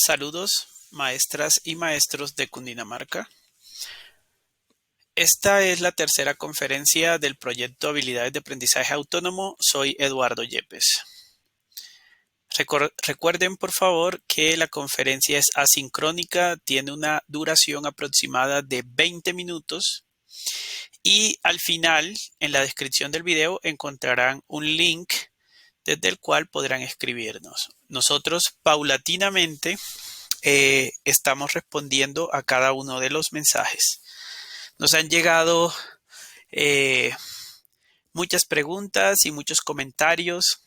Saludos, maestras y maestros de Cundinamarca. Esta es la tercera conferencia del proyecto Habilidades de Aprendizaje Autónomo. Soy Eduardo Yepes. Recuerden, por favor, que la conferencia es asincrónica, tiene una duración aproximada de 20 minutos y al final, en la descripción del video, encontrarán un link desde el cual podrán escribirnos. Nosotros paulatinamente estamos respondiendo a cada uno de los mensajes. Nos han llegado eh, muchas preguntas y muchos comentarios.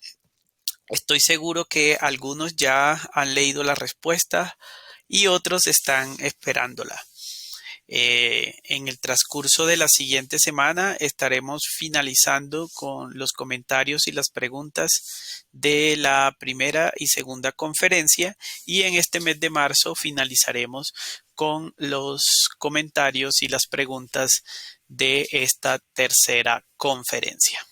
Estoy seguro que algunos ya han leído la respuesta y otros están esperándola. En el transcurso de la siguiente semana estaremos finalizando con los comentarios y las preguntas de la primera y segunda conferencia y en este mes de marzo finalizaremos con los comentarios y las preguntas de esta tercera conferencia.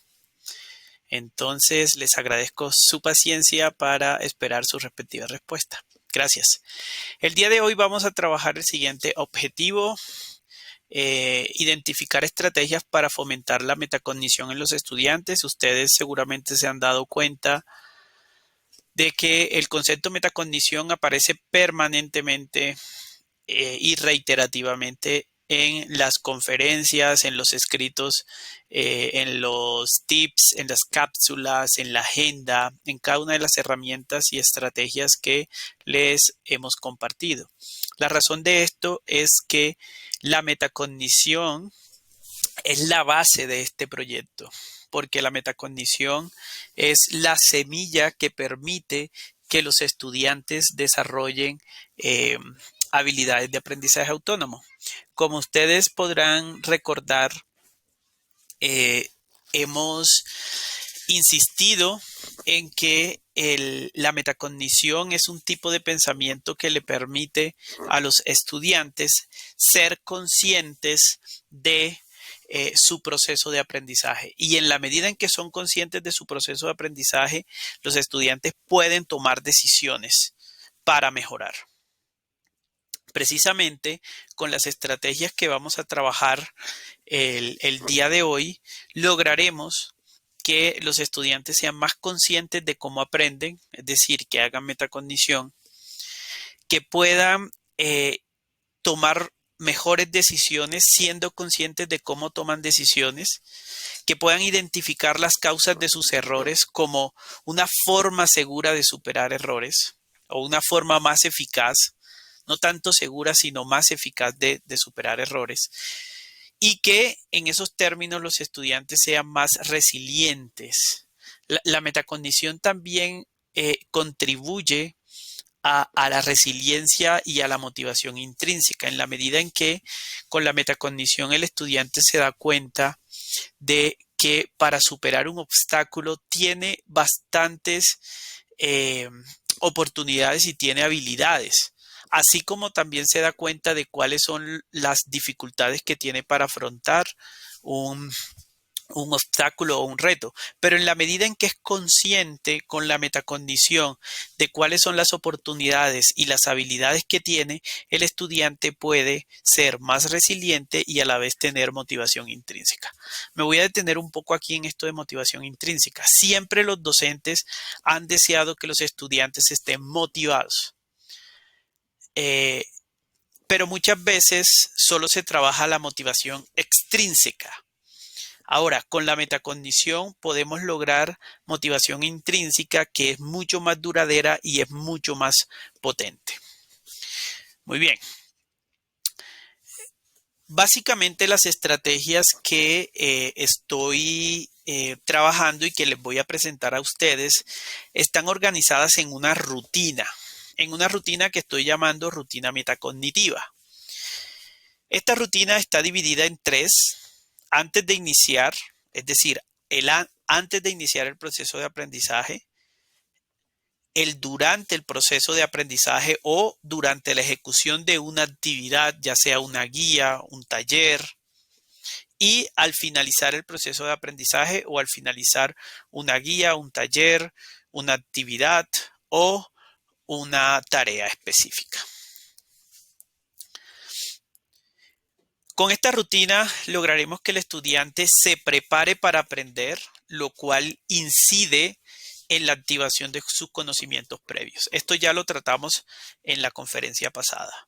Entonces, les agradezco su paciencia para esperar su respectiva respuesta. Gracias. El día de hoy vamos a trabajar el siguiente objetivo. Identificar estrategias para fomentar la metacognición en los estudiantes. Ustedes seguramente se han dado cuenta de que el concepto metacognición aparece permanentemente y reiterativamente en las conferencias, en los escritos, en los tips, en las cápsulas, en la agenda, en cada una de las herramientas y estrategias que les hemos compartido. La razón de esto es que la metacognición es la base de este proyecto, porque la metacognición es la semilla que permite que los estudiantes desarrollen habilidades de aprendizaje autónomo. Como ustedes podrán recordar, hemos insistido en que la metacognición es un tipo de pensamiento que le permite a los estudiantes ser conscientes de su proceso de aprendizaje. Y en la medida en que son conscientes de su proceso de aprendizaje, los estudiantes pueden tomar decisiones para mejorar. Precisamente con las estrategias que vamos a trabajar el día de hoy, lograremos que los estudiantes sean más conscientes de cómo aprenden, es decir, que hagan metacognición, que puedan tomar mejores decisiones siendo conscientes de cómo toman decisiones, que puedan identificar las causas de sus errores como una forma segura de superar errores o una forma más eficaz, no tanto segura, sino más eficaz de superar errores. Y que en esos términos los estudiantes sean más resilientes. La metacognición también contribuye a la resiliencia y a la motivación intrínseca, en la medida en que con la metacognición el estudiante se da cuenta de que para superar un obstáculo tiene bastantes oportunidades y tiene habilidades, así como también se da cuenta de cuáles son las dificultades que tiene para afrontar un obstáculo o un reto, pero en la medida en que es consciente con la metacognición de cuáles son las oportunidades y las habilidades que tiene, el estudiante puede ser más resiliente y a la vez tener motivación intrínseca. Me voy a detener un poco aquí en esto de motivación intrínseca. Siempre los docentes han deseado que los estudiantes estén motivados. Pero muchas veces solo se trabaja la motivación extrínseca. Ahora, con la metacognición podemos lograr motivación intrínseca que es mucho más duradera y es mucho más potente. Muy bien. Básicamente las estrategias que estoy trabajando y que les voy a presentar a ustedes están organizadas en una rutina que estoy llamando rutina metacognitiva. Esta rutina está dividida en tres. Antes de iniciar, es decir, antes de iniciar el proceso de aprendizaje, el durante el proceso de aprendizaje o durante la ejecución de una actividad, ya sea una guía, un taller, y al finalizar el proceso de aprendizaje o al finalizar una guía, un taller, una actividad o una tarea específica. Con esta rutina lograremos que el estudiante se prepare para aprender, lo cual incide en la activación de sus conocimientos previos. Esto ya lo tratamos en la conferencia pasada.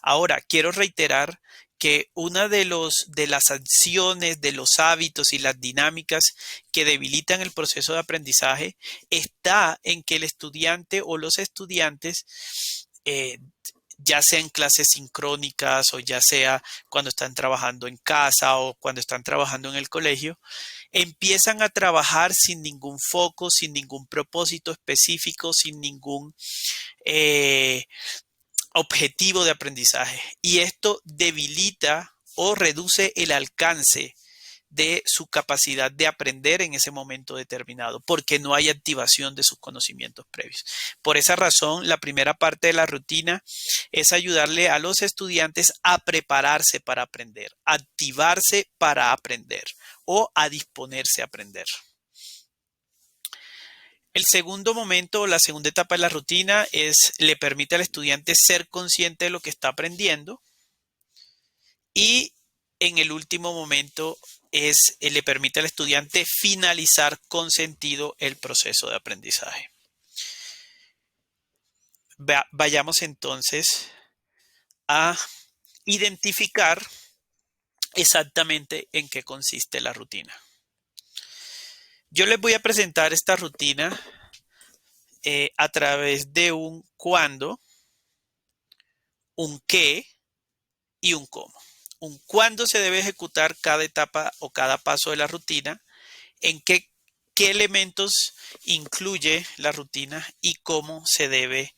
Ahora, quiero reiterar que una de las acciones, de los hábitos y las dinámicas que debilitan el proceso de aprendizaje está en que el estudiante o los estudiantes, ya sea en clases sincrónicas o ya sea cuando están trabajando en casa o cuando están trabajando en el colegio, empiezan a trabajar sin ningún foco, sin ningún propósito específico, sin ningún objetivo de aprendizaje. Y esto debilita o reduce el alcance de su capacidad de aprender en ese momento determinado, porque no hay activación de sus conocimientos previos. Por esa razón, la primera parte de la rutina es ayudarle a los estudiantes a prepararse para aprender, a activarse para aprender o a disponerse a aprender. El segundo momento, la segunda etapa de la rutina le permite al estudiante ser consciente de lo que está aprendiendo, y en el último momento le permite al estudiante finalizar con sentido el proceso de aprendizaje. Vayamos entonces a identificar exactamente en qué consiste la rutina. Yo les voy a presentar esta rutina a través de un cuándo, un qué y un cómo. Un cuándo se debe ejecutar cada etapa o cada paso de la rutina, en qué elementos incluye la rutina y cómo se debe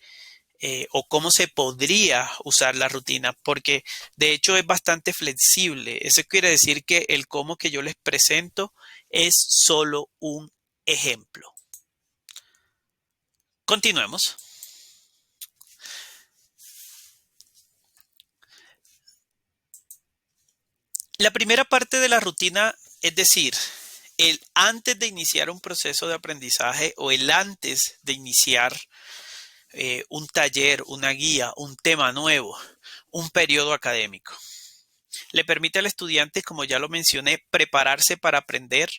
o cómo se podría usar la rutina, porque de hecho es bastante flexible. Eso quiere decir que el cómo que yo les presento es solo un ejemplo. Continuemos. La primera parte de la rutina, es decir, el antes de iniciar un proceso de aprendizaje o el antes de iniciar un taller, una guía, un tema nuevo, un periodo académico. Le permite al estudiante, como ya lo mencioné, prepararse para aprender,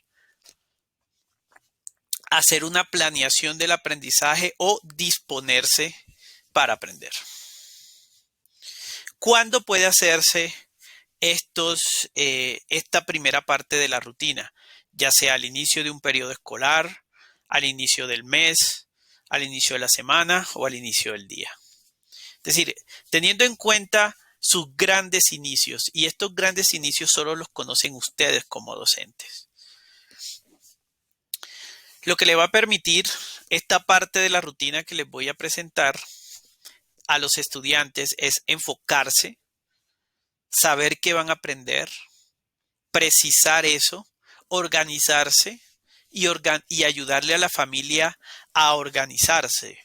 hacer una planeación del aprendizaje o disponerse para aprender. ¿Cuándo puede hacerse esta primera parte de la rutina? Ya sea al inicio de un periodo escolar, al inicio del mes, al inicio de la semana o al inicio del día. Es decir, teniendo en cuenta sus grandes inicios, y estos grandes inicios solo los conocen ustedes como docentes. Lo que le va a permitir esta parte de la rutina que les voy a presentar a los estudiantes es enfocarse, saber qué van a aprender, precisar eso, organizarse y ayudarle a la familia a organizarse.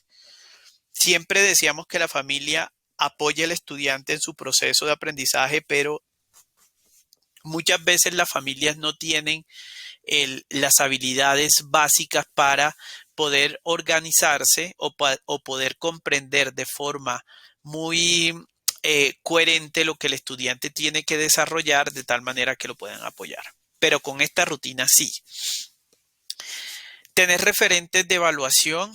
Siempre decíamos que la familia apoya al estudiante en su proceso de aprendizaje, pero muchas veces las familias no tienen las habilidades básicas para poder organizarse o poder comprender de forma muy coherente lo que el estudiante tiene que desarrollar de tal manera que lo puedan apoyar. Pero con esta rutina sí. Tener referentes de evaluación.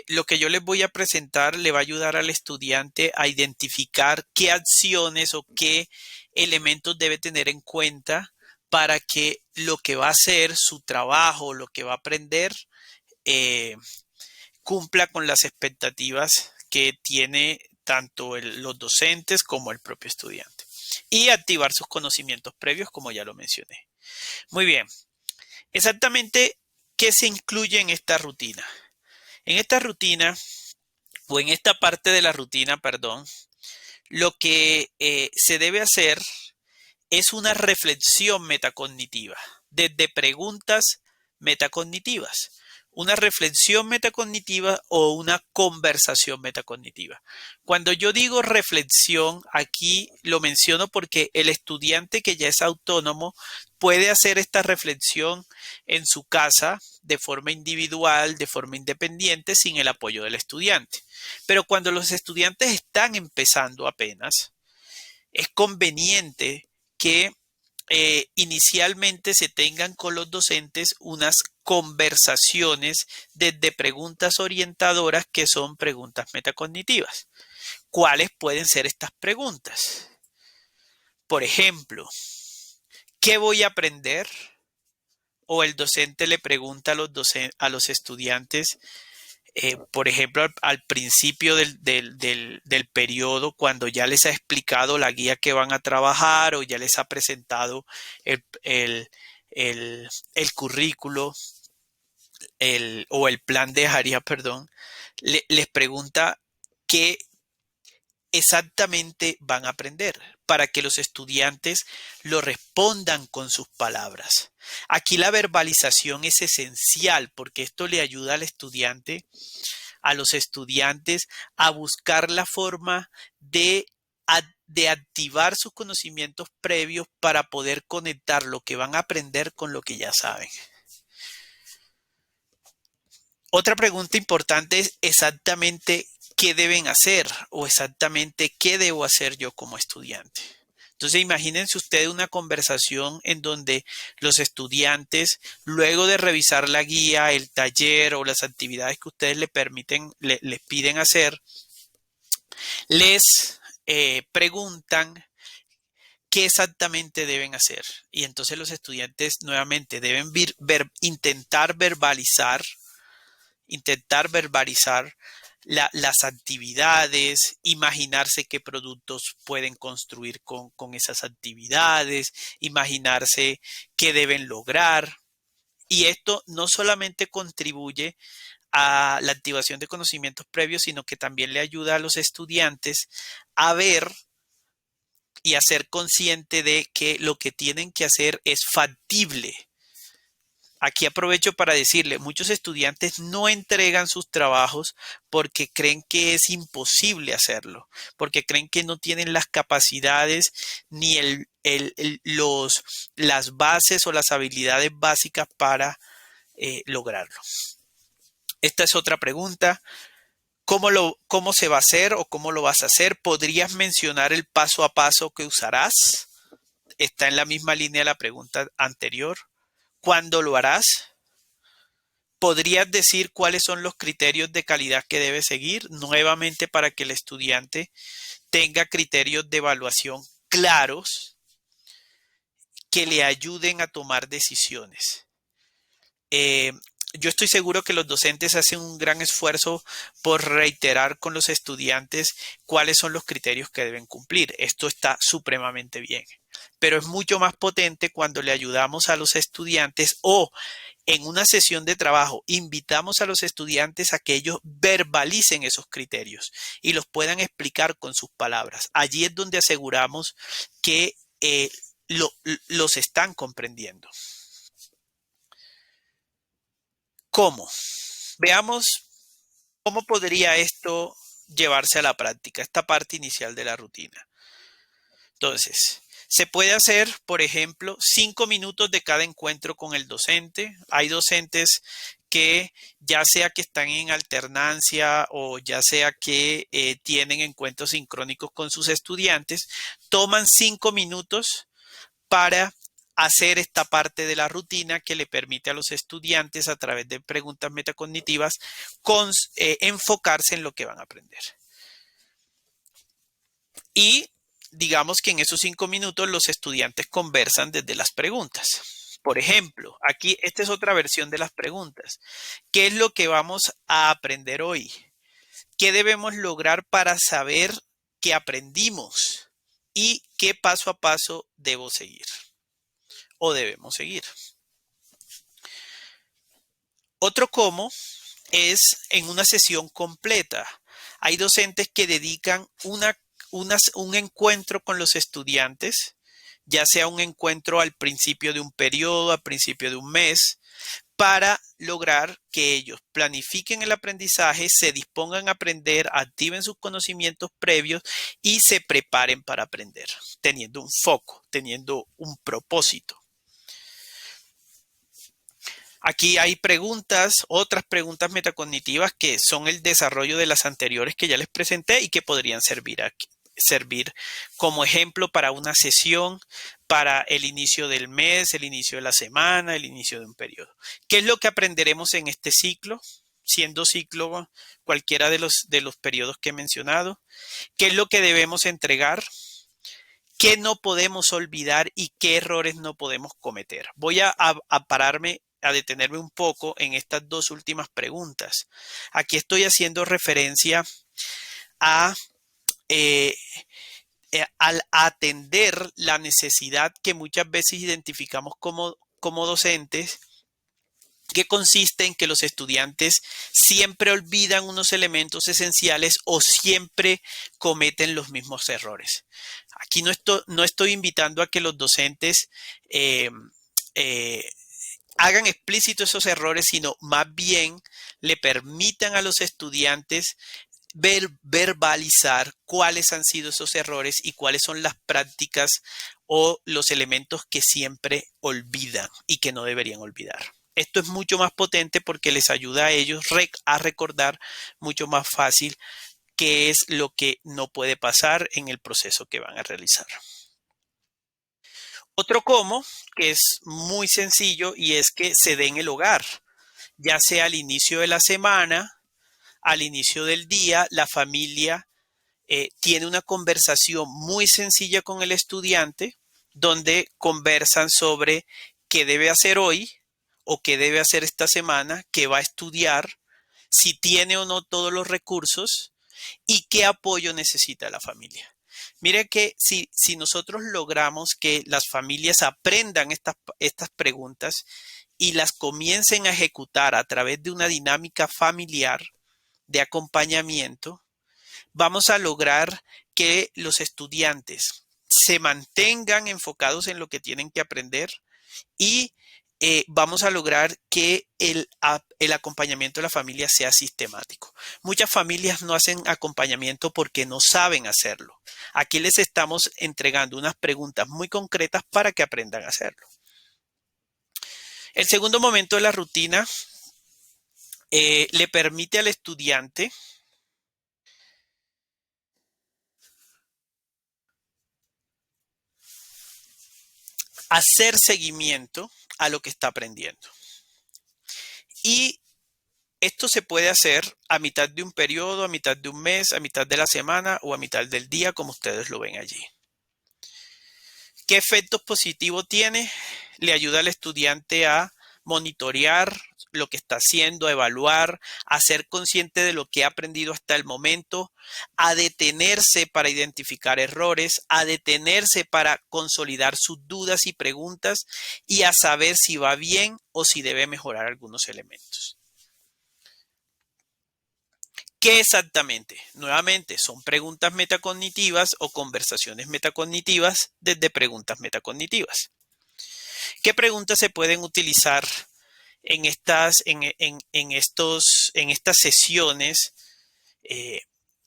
Lo que yo les voy a presentar le va a ayudar al estudiante a identificar qué acciones o qué elementos debe tener en cuenta para que lo que va a hacer, su trabajo, lo que va a aprender, cumpla con las expectativas que tiene tanto los docentes como el propio estudiante. Y activar sus conocimientos previos, como ya lo mencioné. Muy bien. Exactamente, ¿qué se incluye en esta rutina? En esta rutina, o en esta parte de la rutina, perdón, lo que se debe hacer es una reflexión metacognitiva, desde preguntas metacognitivas, una reflexión metacognitiva o una conversación metacognitiva. Cuando yo digo reflexión, aquí lo menciono porque el estudiante que ya es autónomo puede hacer esta reflexión en su casa de forma individual, de forma independiente, sin el apoyo del estudiante. Pero cuando los estudiantes están empezando apenas, es conveniente que inicialmente se tengan con los docentes unas conversaciones desde preguntas orientadoras que son preguntas metacognitivas. ¿Cuáles pueden ser estas preguntas? Por ejemplo, ¿qué voy a aprender? O el docente le pregunta a los estudiantes, por ejemplo, al principio del periodo, cuando ya les ha explicado la guía que van a trabajar o ya les ha presentado el, el, el currículo o el plan de área, perdón, les pregunta qué exactamente van a aprender para que los estudiantes lo respondan con sus palabras. Aquí la verbalización es esencial porque esto le ayuda al estudiante, a los estudiantes a buscar la forma de activar sus conocimientos previos para poder conectar lo que van a aprender con lo que ya saben. Otra pregunta importante es exactamente qué deben hacer o exactamente qué debo hacer yo como estudiante. Entonces imagínense ustedes una conversación en donde los estudiantes, luego de revisar la guía, el taller o las actividades que ustedes les piden hacer, les preguntan qué exactamente deben hacer. Y entonces los estudiantes nuevamente deben intentar verbalizar las actividades, imaginarse qué productos pueden construir con esas actividades, imaginarse qué deben lograr. Y esto no solamente contribuye a la activación de conocimientos previos, sino que también le ayuda a los estudiantes a ver y a ser consciente de que lo que tienen que hacer es factible. Aquí aprovecho para decirle, muchos estudiantes no entregan sus trabajos porque creen que es imposible hacerlo, porque creen que no tienen las capacidades ni las bases o las habilidades básicas para lograrlo. Esta es otra pregunta. ¿Cómo se va a hacer o cómo lo vas a hacer? ¿Podrías mencionar el paso a paso que usarás? Está en la misma línea de la pregunta anterior. ¿Cuándo lo harás? ¿Podrías decir cuáles son los criterios de calidad que debe seguir? Nuevamente para que el estudiante tenga criterios de evaluación claros que le ayuden a tomar decisiones. Yo estoy seguro que los docentes hacen un gran esfuerzo por reiterar con los estudiantes cuáles son los criterios que deben cumplir. Esto está supremamente bien, pero es mucho más potente cuando le ayudamos a los estudiantes o en una sesión de trabajo invitamos a los estudiantes a que ellos verbalicen esos criterios y los puedan explicar con sus palabras. Allí es donde aseguramos que los están comprendiendo. ¿Cómo? Veamos cómo podría esto llevarse a la práctica, esta parte inicial de la rutina. Entonces, se puede hacer, por ejemplo, 5 minutos de cada encuentro con el docente. Hay docentes que ya sea que están en alternancia o ya sea que tienen encuentros sincrónicos con sus estudiantes, toman 5 minutos para hacer esta parte de la rutina que le permite a los estudiantes a través de preguntas metacognitivas enfocarse en lo que van a aprender. Y digamos que en esos 5 minutos los estudiantes conversan desde las preguntas. Por ejemplo, aquí esta es otra versión de las preguntas. ¿Qué es lo que vamos a aprender hoy? ¿Qué debemos lograr para saber que aprendimos? ¿Y qué paso a paso debo seguir? O debemos seguir. Otro cómo es en una sesión completa. Hay docentes que dedican un encuentro con los estudiantes, ya sea un encuentro al principio de un periodo, al principio de un mes, para lograr que ellos planifiquen el aprendizaje, se dispongan a aprender, activen sus conocimientos previos y se preparen para aprender, teniendo un foco, teniendo un propósito. Aquí hay preguntas, otras preguntas metacognitivas que son el desarrollo de las anteriores que ya les presenté y que podrían servir como ejemplo para una sesión, para el inicio del mes, el inicio de la semana, el inicio de un periodo. ¿Qué es lo que aprenderemos en este ciclo? Siendo ciclo cualquiera de los periodos que he mencionado. ¿Qué es lo que debemos entregar? ¿Qué no podemos olvidar y qué errores no podemos cometer? Voy a pararme, a detenerme un poco en estas dos últimas preguntas. Aquí estoy haciendo referencia a eh, al atender la necesidad que muchas veces identificamos como docentes, que consiste en que los estudiantes siempre olvidan unos elementos esenciales o siempre cometen los mismos errores. Aquí no estoy invitando a que los docentes eh, eh, hagan explícito esos errores, sino más bien le permitan a los estudiantes verbalizar cuáles han sido esos errores y cuáles son las prácticas o los elementos que siempre olvidan y que no deberían olvidar. Esto es mucho más potente porque les ayuda a ellos a recordar mucho más fácil qué es lo que no puede pasar en el proceso que van a realizar. Otro cómo, que es muy sencillo, y es que se dé en el hogar, ya sea al inicio de la semana, al inicio del día, la familia tiene una conversación muy sencilla con el estudiante, donde conversan sobre qué debe hacer hoy o qué debe hacer esta semana, qué va a estudiar, si tiene o no todos los recursos y qué apoyo necesita la familia. Mire que si nosotros logramos que las familias aprendan estas preguntas y las comiencen a ejecutar a través de una dinámica familiar de acompañamiento, vamos a lograr que los estudiantes se mantengan enfocados en lo que tienen que aprender y vamos a lograr que el acompañamiento de la familia sea sistemático. Muchas familias no hacen acompañamiento porque no saben hacerlo. Aquí les estamos entregando unas preguntas muy concretas para que aprendan a hacerlo. El segundo momento de la rutina le permite al estudiante hacer seguimiento a lo que está aprendiendo. Y esto se puede hacer a mitad de un periodo, a mitad de un mes, a mitad de la semana o a mitad del día, como ustedes lo ven allí. ¿Qué efectos positivos tiene? Le ayuda al estudiante a monitorear lo que está haciendo, a evaluar, a ser consciente de lo que ha aprendido hasta el momento, a detenerse para identificar errores, a detenerse para consolidar sus dudas y preguntas y a saber si va bien o si debe mejorar algunos elementos. ¿Qué exactamente? Nuevamente, son preguntas metacognitivas o conversaciones metacognitivas desde preguntas metacognitivas. ¿Qué preguntas se pueden utilizar en estas sesiones?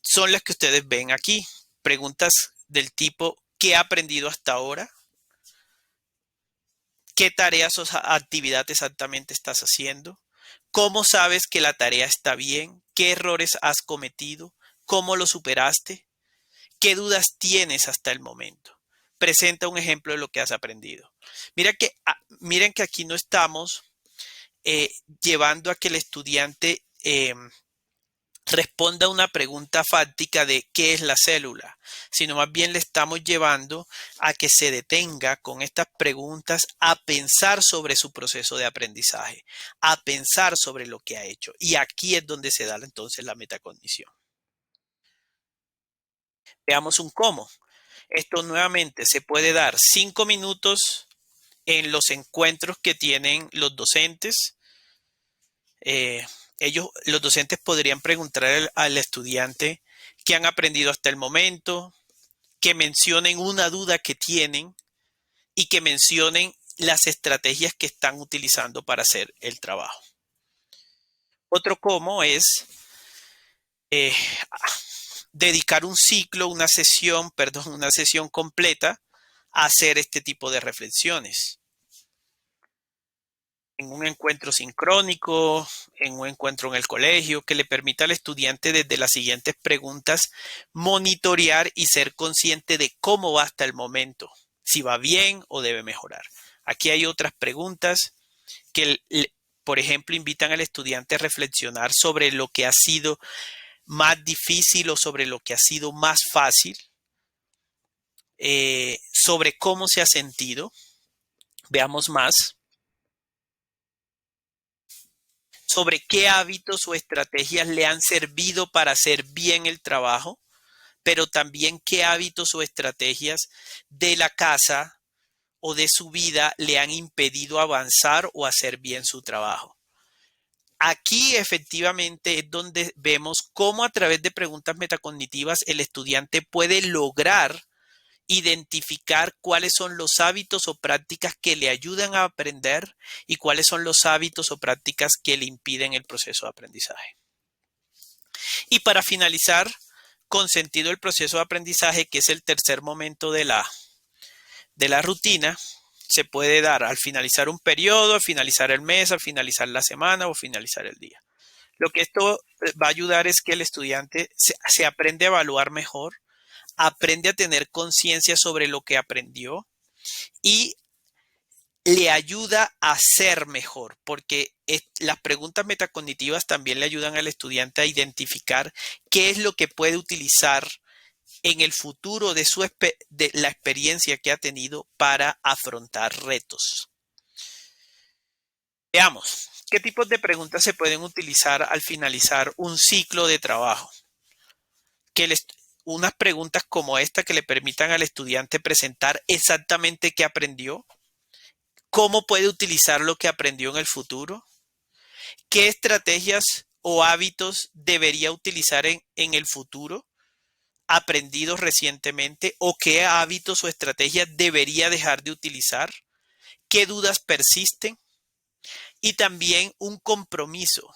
Son las que ustedes ven aquí. Preguntas del tipo, ¿qué ha aprendido hasta ahora? ¿Qué tareas o actividad exactamente estás haciendo? ¿Cómo sabes que la tarea está bien? ¿Qué errores has cometido? ¿Cómo lo superaste? ¿Qué dudas tienes hasta el momento? Presenta un ejemplo de lo que has aprendido. Miren que aquí no estamos llevando a que el estudiante responda a una pregunta fáctica de qué es la célula, sino más bien le estamos llevando a que se detenga con estas preguntas a pensar sobre su proceso de aprendizaje, a pensar sobre lo que ha hecho. Y aquí es donde se da entonces la metacognición. Veamos un cómo. Esto nuevamente se puede dar 5 minutos en los encuentros que tienen los docentes. Los docentes podrían preguntar al estudiante qué han aprendido hasta el momento, que mencionen una duda que tienen y que mencionen las estrategias que están utilizando para hacer el trabajo. Otro cómo es eh, dedicar un ciclo, una sesión completa a hacer este tipo de reflexiones. en un encuentro sincrónico, en un encuentro en el colegio, que le permita al estudiante desde las siguientes preguntas monitorear y ser consciente de cómo va hasta el momento, si va bien o debe mejorar. Aquí hay otras preguntas que, por ejemplo, invitan al estudiante a reflexionar sobre lo que ha sido más difícil o sobre lo que ha sido más fácil, sobre cómo se ha sentido. Veamos más. Sobre qué hábitos o estrategias le han servido para hacer bien el trabajo, pero también qué hábitos o estrategias de la casa o de su vida le han impedido avanzar o hacer bien su trabajo. Aquí efectivamente es donde vemos cómo a través de preguntas metacognitivas el estudiante puede lograr identificar cuáles son los hábitos o prácticas que le ayudan a aprender y cuáles son los hábitos o prácticas que le impiden el proceso de aprendizaje. Y para finalizar, con sentido el proceso de aprendizaje, que es el tercer momento de la rutina, se puede dar al finalizar un periodo, al finalizar el mes, al finalizar la semana o finalizar el día. Lo que esto va a ayudar es que el estudiante se aprende a evaluar mejor, aprende a tener conciencia sobre lo que aprendió y le ayuda a ser mejor, porque las preguntas metacognitivas también le ayudan al estudiante a identificar qué es lo que puede utilizar en el futuro de la experiencia que ha tenido para afrontar retos. Veamos, ¿qué tipos de preguntas se pueden utilizar al finalizar un ciclo de trabajo? Unas preguntas como esta que le permitan al estudiante presentar exactamente qué aprendió, cómo puede utilizar lo que aprendió en el futuro, qué estrategias o hábitos debería utilizar en el futuro aprendidos recientemente o qué hábitos o estrategias debería dejar de utilizar, qué dudas persisten y también un compromiso,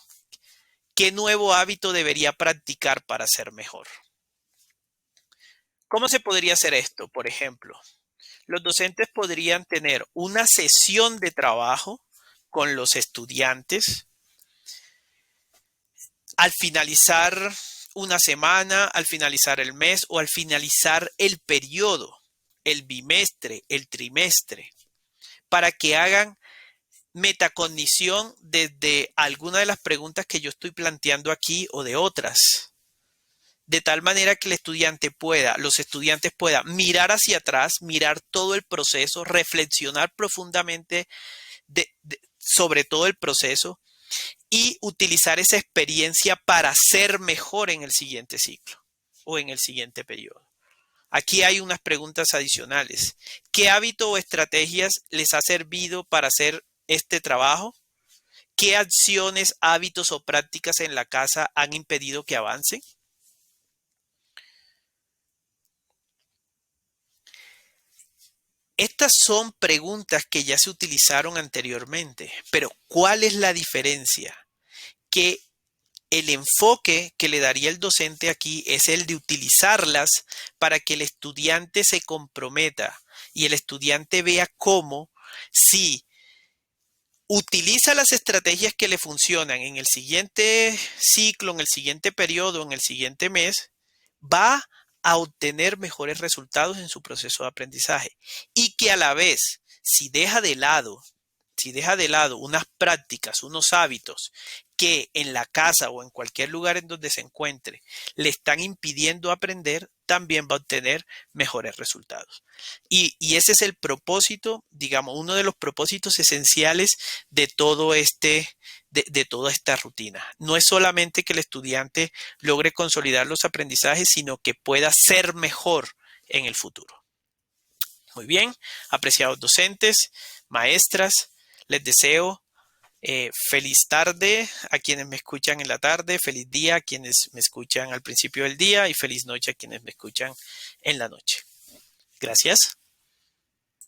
qué nuevo hábito debería practicar para ser mejor. ¿Cómo se podría hacer esto? Por ejemplo, los docentes podrían tener una sesión de trabajo con los estudiantes al finalizar una semana, al finalizar el mes o al finalizar el periodo, el bimestre, el trimestre, para que hagan metacognición desde alguna de las preguntas que yo estoy planteando aquí o de otras. De tal manera que los estudiantes puedan mirar hacia atrás, mirar todo el proceso, reflexionar profundamente sobre todo el proceso y utilizar esa experiencia para ser mejor en el siguiente ciclo o en el siguiente periodo. Aquí hay unas preguntas adicionales. ¿Qué hábito o estrategias les ha servido para hacer este trabajo? ¿Qué acciones, hábitos o prácticas en la casa han impedido que avancen? Estas son preguntas que ya se utilizaron anteriormente, pero ¿cuál es la diferencia? Que el enfoque que le daría el docente aquí es el de utilizarlas para que el estudiante se comprometa y el estudiante vea cómo si utiliza las estrategias que le funcionan en el siguiente ciclo, en el siguiente periodo, en el siguiente mes, va a obtener mejores resultados en su proceso de aprendizaje y que a la vez, si deja de lado unas prácticas, unos hábitos que en la casa o en cualquier lugar en donde se encuentre le están impidiendo aprender, también va a obtener mejores resultados. Y ese es el propósito, digamos, uno de los propósitos esenciales de de toda esta rutina. No es solamente que el estudiante logre consolidar los aprendizajes, sino que pueda ser mejor en el futuro. Muy bien, apreciados docentes, maestras, les deseo feliz tarde a quienes me escuchan en la tarde, feliz día a quienes me escuchan al principio del día y feliz noche a quienes me escuchan en la noche. Gracias.